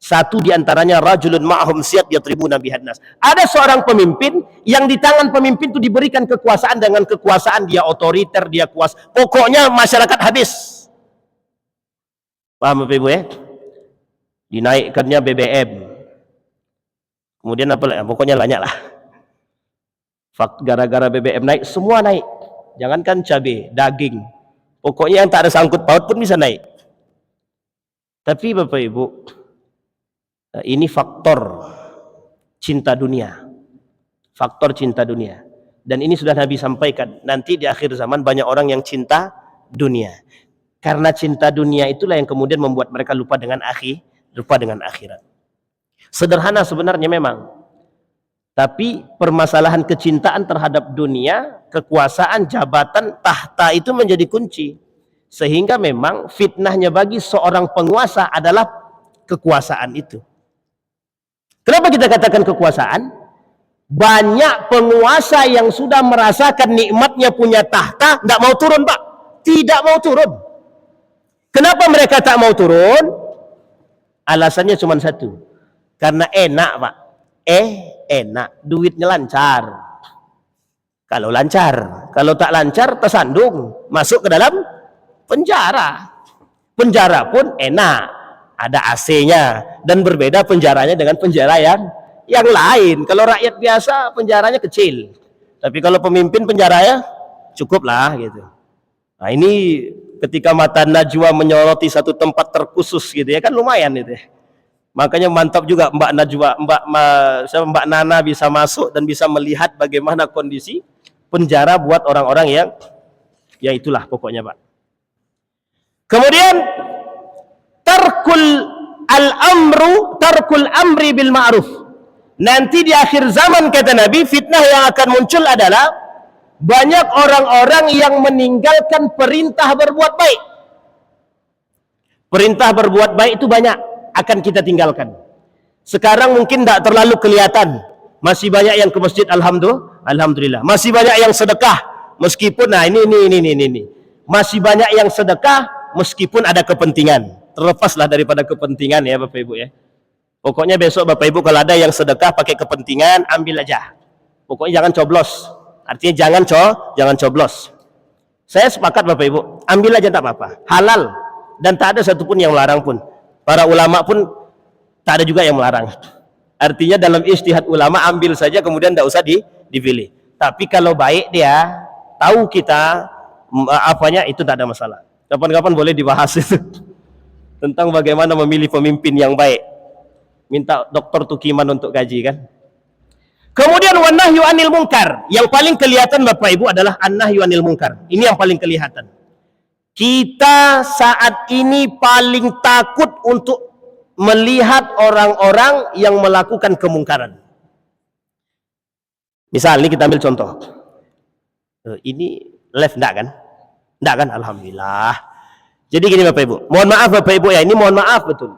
Satu diantaranya rajulun ma'ahum siyat yatribuna bihan nas. Ada seorang pemimpin yang di tangan pemimpin itu diberikan kekuasaan, dengan kekuasaan dia otoriter, dia kuasa. Pokoknya masyarakat habis. Paham Bapak Ibu ya? Dinaikkannya BBM. Kemudian apa lagi? Pokoknya banyak lah. Gara-gara BBM naik, semua naik. Jangankan cabai, daging. Pokoknya yang tak ada sangkut paut pun bisa naik. Tapi Bapak Ibu, ini faktor cinta dunia. Faktor cinta dunia. Dan ini sudah Nabi sampaikan. Nanti di akhir zaman banyak orang yang cinta dunia. Karena cinta dunia itulah yang kemudian membuat mereka lupa dengan akhirat. Sederhana sebenarnya memang. Tapi permasalahan kecintaan terhadap dunia, kekuasaan, jabatan, tahta itu menjadi kunci. Sehingga memang fitnahnya bagi seorang penguasa adalah kekuasaan itu. Kenapa kita katakan kekuasaan? Banyak penguasa yang sudah merasakan nikmatnya punya tahta, tidak mau turun Pak. Tidak mau turun. Kenapa mereka tak mau turun? Alasannya cuma satu. Karena enak Pak. Enak. Duitnya lancar. Kalau lancar. Kalau tak lancar, tersandung. Masuk ke dalam penjara. Penjara pun enak. Ada AC-nya, dan berbeda penjaranya dengan penjara yang lain. Kalau rakyat biasa penjaranya kecil, tapi kalau pemimpin penjaranya cukup lah gitu. Nah ini ketika mata Najwa menyoroti satu tempat terkhusus gitu ya, kan lumayan itu ya. Makanya mantap juga Mbak Najwa, Mbak Nana bisa masuk dan bisa melihat bagaimana kondisi penjara buat orang-orang yang ya itulah pokoknya Pak. Kemudian tarkul amri bil ma'ruf. Nanti di akhir zaman kata Nabi, fitnah yang akan muncul adalah banyak orang-orang yang meninggalkan perintah berbuat baik. Perintah berbuat baik itu banyak akan kita tinggalkan. Sekarang mungkin tidak terlalu kelihatan. Masih banyak yang ke masjid, alhamdulillah. Masih banyak yang sedekah meskipun ini. Masih banyak yang sedekah meskipun ada kepentingan. Terlepaslah daripada kepentingan ya Bapak Ibu ya. Pokoknya besok Bapak Ibu kalau ada yang sedekah pakai kepentingan, ambil aja. Pokoknya jangan coblos. Artinya jangan coblos. Saya sepakat Bapak Ibu, ambil aja tak apa-apa. Halal dan tak ada satupun yang melarang pun. Para ulama pun tak ada juga yang melarang. Artinya dalam ijtihad ulama ambil saja kemudian tidak usah dipilih. Tapi kalau baik dia, tahu kita apanya itu tak ada masalah. Kapan-kapan boleh dibahas itu. Tentang bagaimana memilih pemimpin yang baik. Minta Dr. Tukiman untuk gaji kan. Kemudian wanahyu anil munkar. Yang paling kelihatan Bapak Ibu adalah an-nahyu anil munkar. Ini yang paling kelihatan. Kita saat ini paling takut untuk melihat orang-orang yang melakukan kemungkaran. Misal ini kita ambil contoh. Ini live enggak kan? Enggak kan? Alhamdulillah. Jadi gini Bapak Ibu, mohon maaf Bapak Ibu ya, ini mohon maaf betul.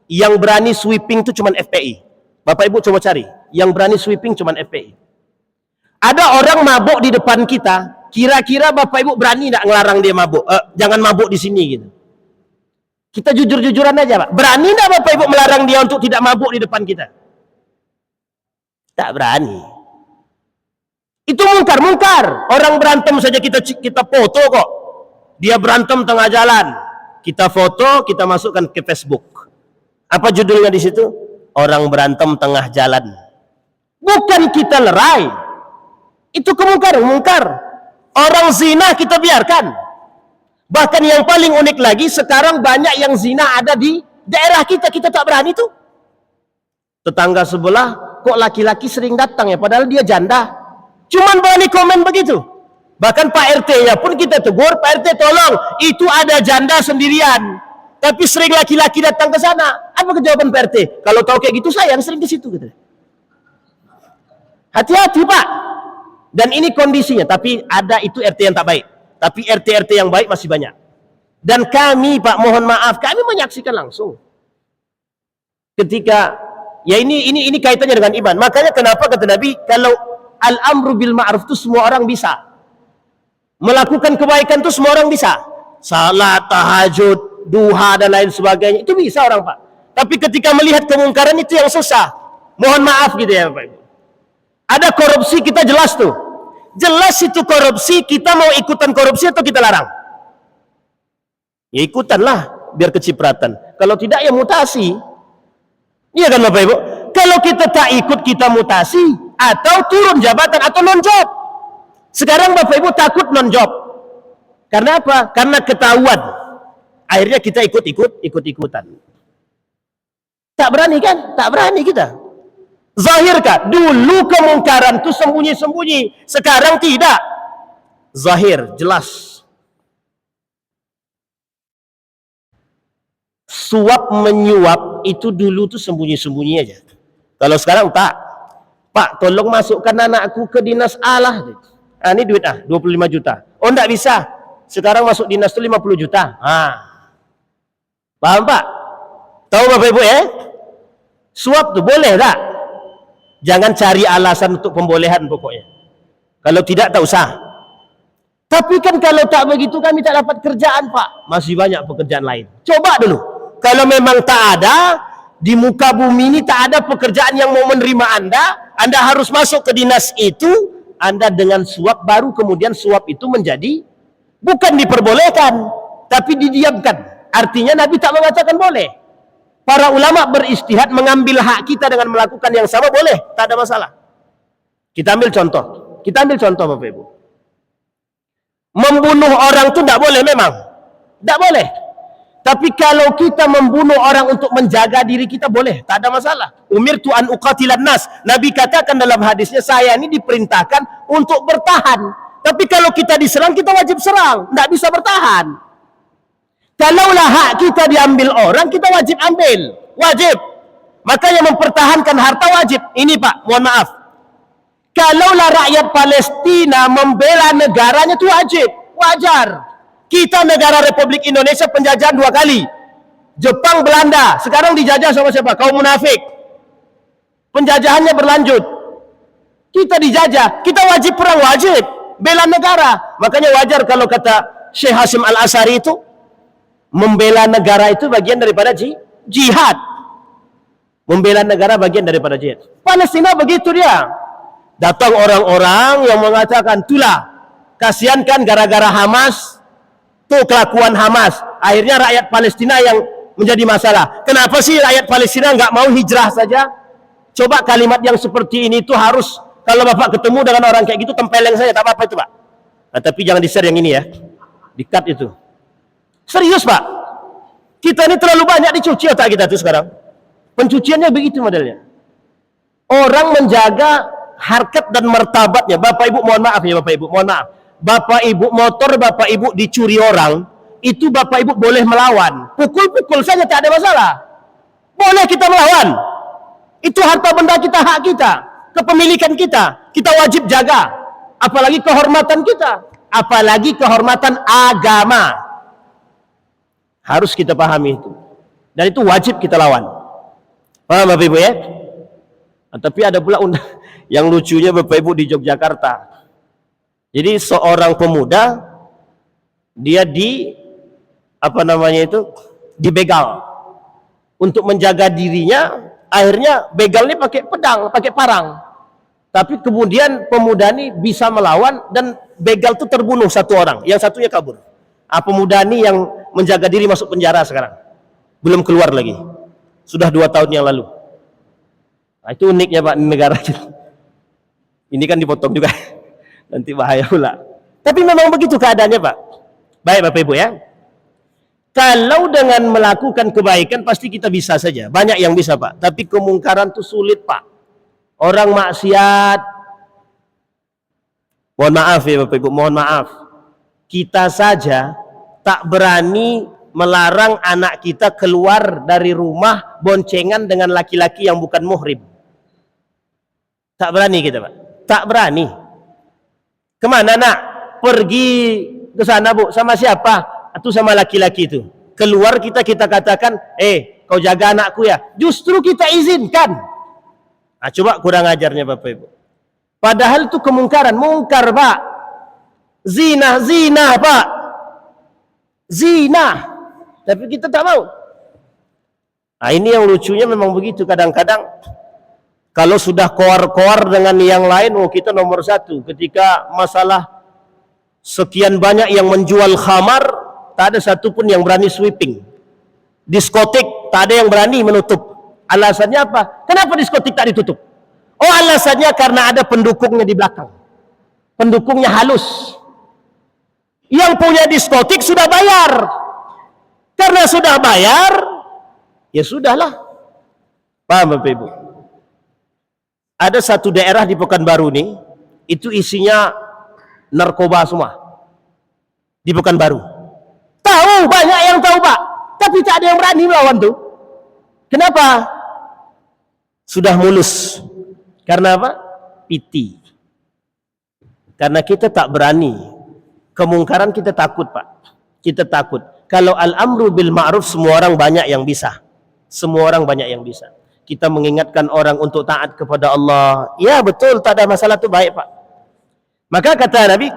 Yang berani sweeping itu cuma FPI. Bapak Ibu coba cari, yang berani sweeping cuma FPI. Ada orang mabuk di depan kita, kira-kira Bapak Ibu berani tidak ngelarang dia mabuk? Jangan mabuk di sini gitu. Kita jujur-jujuran aja Pak. Berani tidak Bapak Ibu melarang dia untuk tidak mabuk di depan kita? Tak berani. Itu mungkar. Orang berantem saja kita foto kok. Dia berantem tengah jalan, kita foto, kita masukkan ke Facebook. Apa judulnya di situ? Orang berantem tengah jalan. Bukan kita lerai. Itu mungkar. Orang zina kita biarkan. Bahkan yang paling unik lagi, sekarang banyak yang zina ada di daerah kita tak berani tuh. Tetangga sebelah kok laki-laki sering datang ya, padahal dia janda. Cuman berani komen begitu. Bahkan Pak RT-nya pun kita tegur, Pak RT tolong, itu ada janda sendirian. Tapi sering laki-laki datang ke sana. Apa jawaban Pak RT? Kalau tahu kayak gitu saya yang sering ke situ gitu. Hati-hati Pak. Dan ini kondisinya, tapi ada itu RT yang tak baik. Tapi RT-RT yang baik masih banyak. Dan kami Pak, mohon maaf, kami menyaksikan langsung. Ketika ya ini kaitannya dengan iman. Makanya kenapa kata Nabi, kalau al-amru bil ma'ruf itu semua orang bisa. Melakukan kebaikan itu semua orang bisa. Salat, tahajud, duha dan lain sebagainya itu bisa orang Pak. Tapi ketika melihat kemungkaran itu yang susah. Mohon maaf gitu ya Pak. Ada korupsi kita jelas tuh. Jelas itu korupsi, kita mau ikutan korupsi atau kita larang? Ya ikutanlah biar kecipratan. Kalau tidak ya mutasi. Iya kan Bapak Ibu? Kalau kita tak ikut kita mutasi atau turun jabatan atau non-job. Sekarang Bapak Ibu takut non-job. Karena apa? Karena ketahuan. Akhirnya kita ikut-ikutan. Tak berani kan? Tak berani kita. Zahirkah? Dulu kemungkaran itu sembunyi-sembunyi. Sekarang tidak. Zahir, jelas. Suap menyuap itu dulu tuh sembunyi-sembunyi aja. Kalau sekarang tak. Pak, tolong masukkan anakku ke dinas Allah. Ini duit 25 juta. Oh enggak bisa. Sekarang masuk dinas itu 50 juta. Paham Pak? Tahu Bapak Ibu ya? Suap tuh boleh tak? Jangan cari alasan untuk pembolehan pokoknya. Kalau tidak tak usah. Tapi kan kalau tak begitu kami tak dapat kerjaan Pak. Masih banyak pekerjaan lain. Coba dulu. Kalau memang tak ada, di muka bumi ini tak ada pekerjaan yang mau menerima Anda harus masuk ke dinas itu, Anda dengan suap baru kemudian suap itu menjadi, bukan diperbolehkan, tapi didiamkan. Artinya Nabi tak mengatakan boleh. Para ulama beristihad mengambil hak kita dengan melakukan yang sama boleh, tak ada masalah. Kita ambil contoh Bapak Ibu. Membunuh orang itu tidak boleh memang. Tidak boleh. Tapi kalau kita membunuh orang untuk menjaga diri kita boleh, tak ada masalah. Umirtu an uqatilan nas. Nabi katakan dalam hadisnya, saya ini diperintahkan untuk bertahan. Tapi kalau kita diserang, kita wajib serang. Tidak bisa bertahan. Kalaulah hak kita diambil orang, kita wajib ambil. Wajib. Makanya mempertahankan harta wajib. Ini Pak, mohon maaf. Kalaulah rakyat Palestina membela negaranya itu wajib. Wajar. Kita negara Republik Indonesia penjajahan 2 kali. Jepang, Belanda. Sekarang dijajah sama siapa? Kaum munafik. Penjajahannya berlanjut. Kita dijajah. Kita wajib perang, wajib. Bela negara. Makanya wajar kalau kata Syekh Hasim Al-Asari itu, membela negara itu bagian daripada jihad. Membela negara bagian daripada jihad. Palestina begitu dia. Datang orang-orang yang mengatakan, itulah, kasihan kan gara-gara Hamas, tuh kelakuan Hamas. Akhirnya rakyat Palestina yang menjadi masalah. Kenapa sih rakyat Palestina nggak mau hijrah saja? Coba kalimat yang seperti ini tuh harus, kalau Bapak ketemu dengan orang kayak gitu, tempeleng saja, tak apa-apa itu Pak. Nah, tapi jangan di-share yang ini ya. Di-cut itu. Serius Pak, kita ini terlalu banyak dicuci otak kita tuh sekarang. Pencuciannya begitu modelnya. Orang menjaga harkat dan martabatnya. Bapak Ibu mohon maaf ya Bapak Ibu, mohon maaf. Bapak Ibu motor Bapak Ibu dicuri orang, itu Bapak Ibu boleh melawan. Pukul-pukul saja tak ada masalah. Boleh kita melawan. Itu harta benda kita, hak kita, kepemilikan kita. Kita wajib jaga. Apalagi kehormatan kita. Apalagi kehormatan agama. Harus kita pahami itu. Dan itu wajib kita lawan. Paham Bapak Ibu ya? Nah, tapi ada pula yang lucunya Bapak Ibu di Yogyakarta. Jadi seorang pemuda, dia dibegal. Untuk menjaga dirinya, akhirnya begalnya pakai pedang, pakai parang. Tapi kemudian pemuda ini bisa melawan dan begal itu terbunuh satu orang. Yang satunya kabur. Pemuda ini yang menjaga diri masuk penjara sekarang, belum keluar lagi, sudah 2 tahun yang lalu. Nah, itu uniknya Pak negara kita. Ini kan dipotong juga, nanti bahaya pula. Tapi memang begitu keadaannya Pak. Baik Bapak Ibu ya. Kalau dengan melakukan kebaikan pasti kita bisa saja, banyak yang bisa Pak. Tapi kemungkaran itu sulit Pak. Orang maksiat, Mohon maaf ya Bapak Ibu, mohon maaf. Kita saja tak berani melarang anak kita keluar dari rumah boncengan dengan laki-laki yang bukan muhrim. Tak berani kita, Pak. Tak berani. Kemana nak? Pergi ke sana, Bu. Sama siapa? Atau sama laki-laki itu. Keluar kita katakan, kau jaga anakku ya. Justru kita izinkan. Nah, coba kurang ajarnya Bapak Ibu. Padahal itu kemungkaran. Mungkar, Pak. Zina, Pak. Zina. Tapi kita tak mau. Nah, ini yang lucunya memang begitu. Kadang-kadang kalau sudah koar-koar dengan yang lain, kita nomor satu. Ketika masalah sekian banyak yang menjual khamar, tak ada satupun yang berani sweeping. Diskotik, tak ada yang berani menutup. Alasannya apa? Kenapa diskotik tak ditutup? Oh, alasannya karena ada pendukungnya di belakang. Pendukungnya halus. Yang punya diskotik sudah bayar. Karena sudah bayar, ya sudahlah. Paham Bapak Ibu? Ada satu daerah di Pekanbaru nih, itu isinya narkoba semua. Di Pekanbaru. Tahu, banyak yang tahu Pak. Tapi tak ada yang berani melawan tuh. Kenapa? Sudah mulus. Karena apa? Piti. Karena kita tak berani. Kemungkaran kita takut Pak. Kita takut. Kalau al-amru bil ma'ruf semua orang banyak yang bisa. Semua orang banyak yang bisa. Kita mengingatkan orang untuk taat kepada Allah. Ya betul, tak ada masalah itu baik Pak. Maka kata Nabi,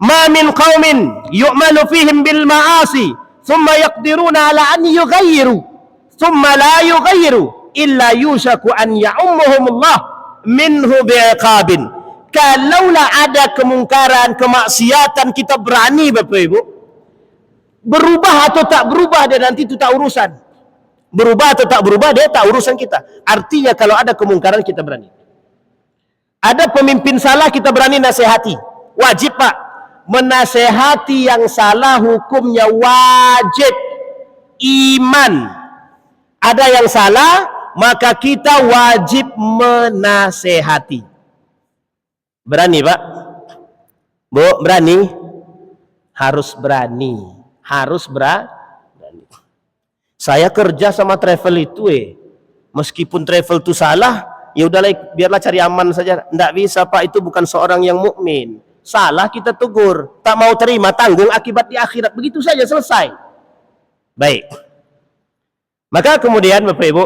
"Ma min qaumin yu'malu fihim bil ma'asi, thumma yaqdiruna ala an yughayyiru, thumma la yughayyiru, illa yushaku an ya'ummuhumullah minhu bi'iqabin." Kalaulah ada kemungkaran, kemaksiatan, kita berani Bapak Ibu. Berubah atau tak berubah dia nanti itu tak urusan. Berubah atau tak berubah dia tak urusan kita. Artinya kalau ada kemungkaran kita berani. Ada pemimpin salah kita berani nasihati. Wajib Pak. Menasehati yang salah hukumnya wajib. Iman. Ada yang salah maka kita wajib menasehati. Berani Pak? Bu, berani? Harus berani. Harus berani. Saya kerja sama travel itu meskipun travel itu salah, ya udahlah biarlah cari aman saja. Tidak bisa Pak, itu bukan seorang yang mukmin. Salah kita tegur, tak mau terima tanggung akibat di akhirat. Begitu saja selesai. Baik. Maka kemudian Bapak Ibu,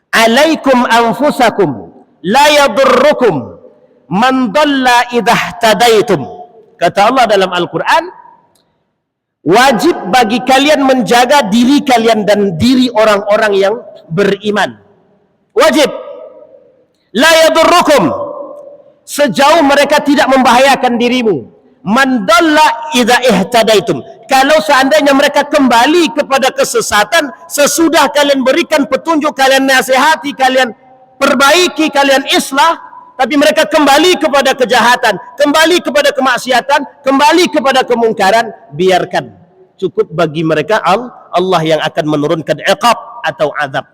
alaikum anfusakum la yadurrukum man dhalla idha tadaitum. Kata Allah dalam Al-Quran, wajib bagi kalian menjaga diri kalian dan diri orang-orang yang beriman. Wajib. La yadurrukum, sejauh mereka tidak membahayakan dirimu. Man dhalla idha ihtadaitum, kalau seandainya mereka kembali kepada kesesatan sesudah kalian berikan petunjuk, kalian nasihati, kalian perbaiki, kalian islah, tapi mereka kembali kepada kejahatan, kembali kepada kemaksiatan, kembali kepada kemungkaran, biarkan. Cukup bagi mereka Allah yang akan menurunkan iqab atau azab.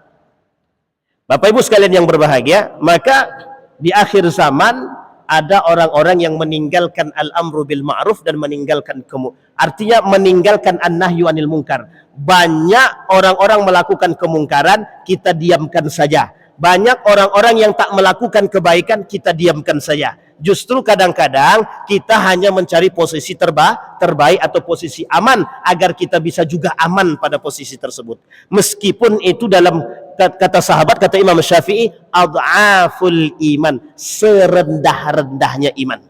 Bapak Ibu sekalian yang berbahagia, maka di akhir zaman ada orang-orang yang meninggalkan al-amru bil ma'ruf dan meninggalkan artinya meninggalkan an-nahyu anil munkar. Banyak orang-orang melakukan kemungkaran, kita diamkan saja. Banyak orang-orang yang tak melakukan kebaikan, kita diamkan saja. Justru kadang-kadang kita hanya mencari posisi terbaik atau posisi aman agar kita bisa juga aman pada posisi tersebut. Meskipun itu dalam kata sahabat, kata Imam Syafi'i, adhaful iman, serendah-rendahnya iman.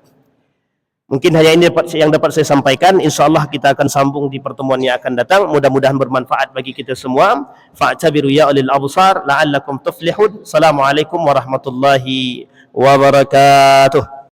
Mungkin hanya ini yang dapat saya sampaikan. InsyaAllah kita akan sambung di pertemuan yang akan datang. Mudah-mudahan bermanfaat bagi kita semua. Fa'tabiru ya ulil absar la'allakum tuflihun. Assalamualaikum warahmatullahi wabarakatuh.